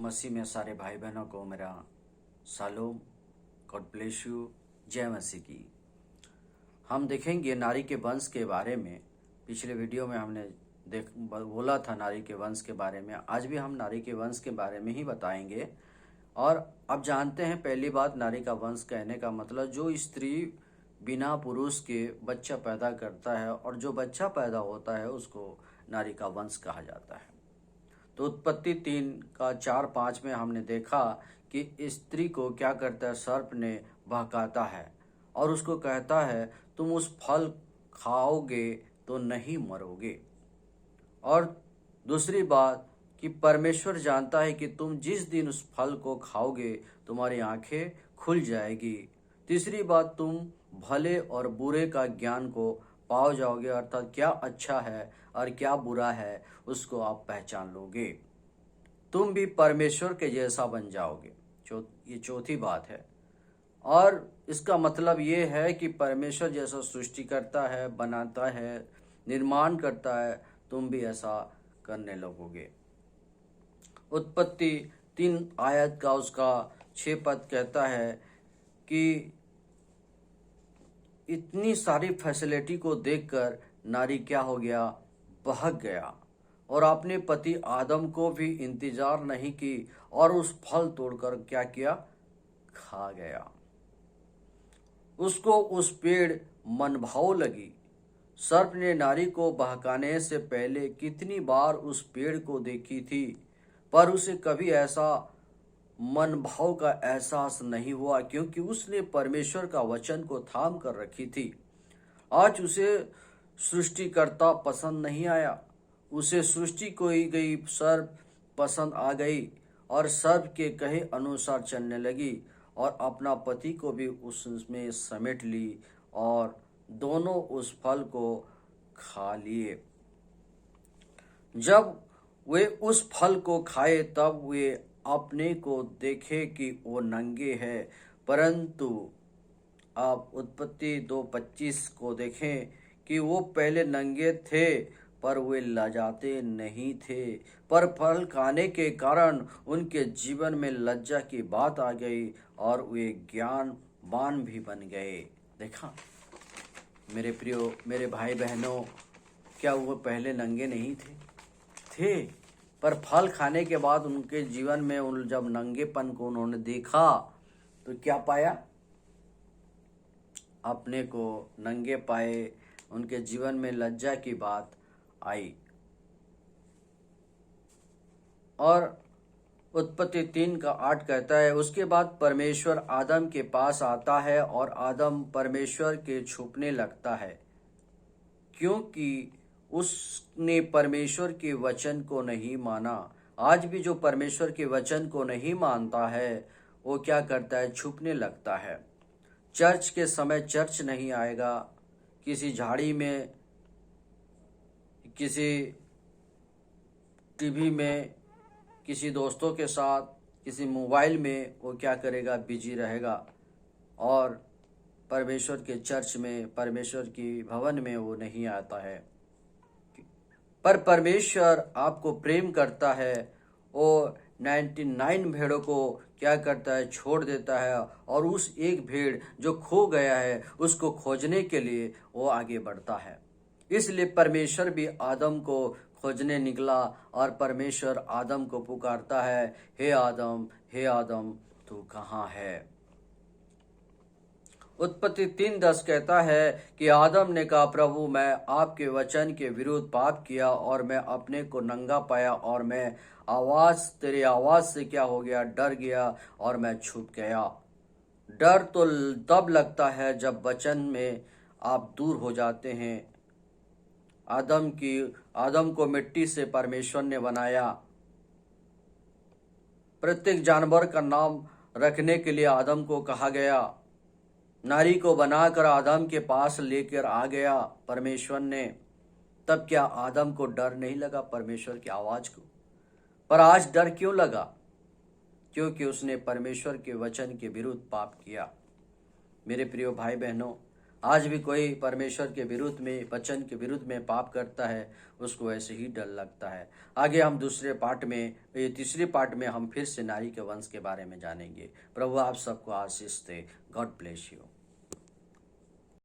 मसीह में सारे भाई बहनों को मेरा सालोम, गॉड ब्लेस यू, जय मसीह की। हम देखेंगे नारी के वंश के बारे में। पिछले वीडियो में हमने बोला था नारी के वंश के बारे में। आज भी हम नारी के वंश के बारे में ही बताएंगे। और अब जानते हैं, पहली बात, नारी का वंश कहने का मतलब जो स्त्री बिना पुरुष के बच्चा पैदा करता है और जो बच्चा पैदा होता है उसको नारी का वंश कहा जाता है। तो उत्पत्ति 3:4-5 में हमने देखा कि स्त्री को क्या करता है, सर्प ने बहकाता है और उसको कहता है तुम उस फल खाओगे तो नहीं मरोगे। और दूसरी बात कि परमेश्वर जानता है कि तुम जिस दिन उस फल को खाओगे तुम्हारी आंखें खुल जाएगी। तीसरी बात, तुम भले और बुरे का ज्ञान को पाओ जाओगे, अर्थात क्या अच्छा है और क्या बुरा है उसको आप पहचान लोगे। तुम भी परमेश्वर के जैसा बन जाओगे। ये चौथी बात है। और इसका मतलब ये है कि परमेश्वर जैसा सृष्टि करता है, बनाता है, निर्माण करता है, तुम भी ऐसा करने लगोगे। उत्पत्ति 3 आयत का उसका 6 पद कहता है कि इतनी सारी फैसिलिटी को देखकर नारी क्या हो गया, बहक गया और अपने पति आदम को भी इंतजार नहीं की और उस फल तोड़कर क्या किया, खा गया। उसको उस पेड़ मनभाव लगी। सर्प ने नारी को बहकाने से पहले कितनी बार उस पेड़ को देखी थी, पर उसे कभी ऐसा मन भाव का एहसास नहीं हुआ क्योंकि उसने परमेश्वर का वचन को थाम कर रखी थी। आज उसे सृष्टिकर्ता पसंद नहीं आया, उसे सृष्टि की गई सर्प पसंद आ गई और सर्प के कहे अनुसार चलने लगी और अपना पति को भी उसमें समेट ली और दोनों उस फल को खा लिए। जब वे उस फल को खाए तब वे अपने को देखे कि वो नंगे हैं, परंतु आप उत्पत्ति 2:25 को देखें कि वो पहले नंगे थे पर वे लजाते नहीं थे, पर फल खाने के कारण उनके जीवन में लज्जा की बात आ गई और वे ज्ञानवान भी बन गए। देखा मेरे प्रियो, मेरे भाई बहनों, क्या वो पहले नंगे नहीं थे? पर फल खाने के बाद उनके जीवन में जब नंगेपन को उन्होंने देखा तो क्या पाया, अपने को नंगे पाए, उनके जीवन में लज्जा की बात आई। और उत्पत्ति 3:8 कहता है, उसके बाद परमेश्वर आदम के पास आता है और आदम परमेश्वर के छुपने लगता है क्योंकि उसने परमेश्वर के वचन को नहीं माना। आज भी जो परमेश्वर के वचन को नहीं मानता है वो क्या करता है, छुपने लगता है। चर्च के समय चर्च नहीं आएगा, किसी झाड़ी में, किसी टीवी में, किसी दोस्तों के साथ, किसी मोबाइल में वो क्या करेगा, बिजी रहेगा और परमेश्वर के चर्च में, परमेश्वर की भवन में वो नहीं आता है। पर परमेश्वर आपको प्रेम करता है, वो 99 भेड़ों को क्या करता है, छोड़ देता है और उस एक भेड़ जो खो गया है उसको खोजने के लिए वो आगे बढ़ता है। इसलिए परमेश्वर भी आदम को खोजने निकला और परमेश्वर आदम को पुकारता है, हे आदम, हे आदम, तू कहाँ है। उत्पत्ति 3:10 कहता है कि आदम ने कहा, प्रभु मैं आपके वचन के विरुद्ध पाप किया और मैं अपने को नंगा पाया और मैं तेरी आवाज से क्या हो गया, डर गया और मैं छुप गया। डर तो तब लगता है जब वचन में आप दूर हो जाते हैं। आदम को मिट्टी से परमेश्वर ने बनाया। प्रत्येक जानवर का नाम रखने के लिए आदम को कहा गया। नारी को बनाकर आदम के पास लेकर आ गया परमेश्वर ने। तब क्या आदम को डर नहीं लगा परमेश्वर की आवाज को? पर आज डर क्यों लगा? क्योंकि उसने परमेश्वर के वचन के विरुद्ध पाप किया। मेरे प्रिय भाई बहनों, आज भी कोई परमेश्वर के विरुद्ध में, वचन के विरुद्ध में पाप करता है, उसको ऐसे ही डर लगता है। आगे हम दूसरे पार्ट में, ये तीसरे पार्ट में हम फिर से नारी के वंश के बारे में जानेंगे। प्रभु आप सबको आशीष दे। God bless you.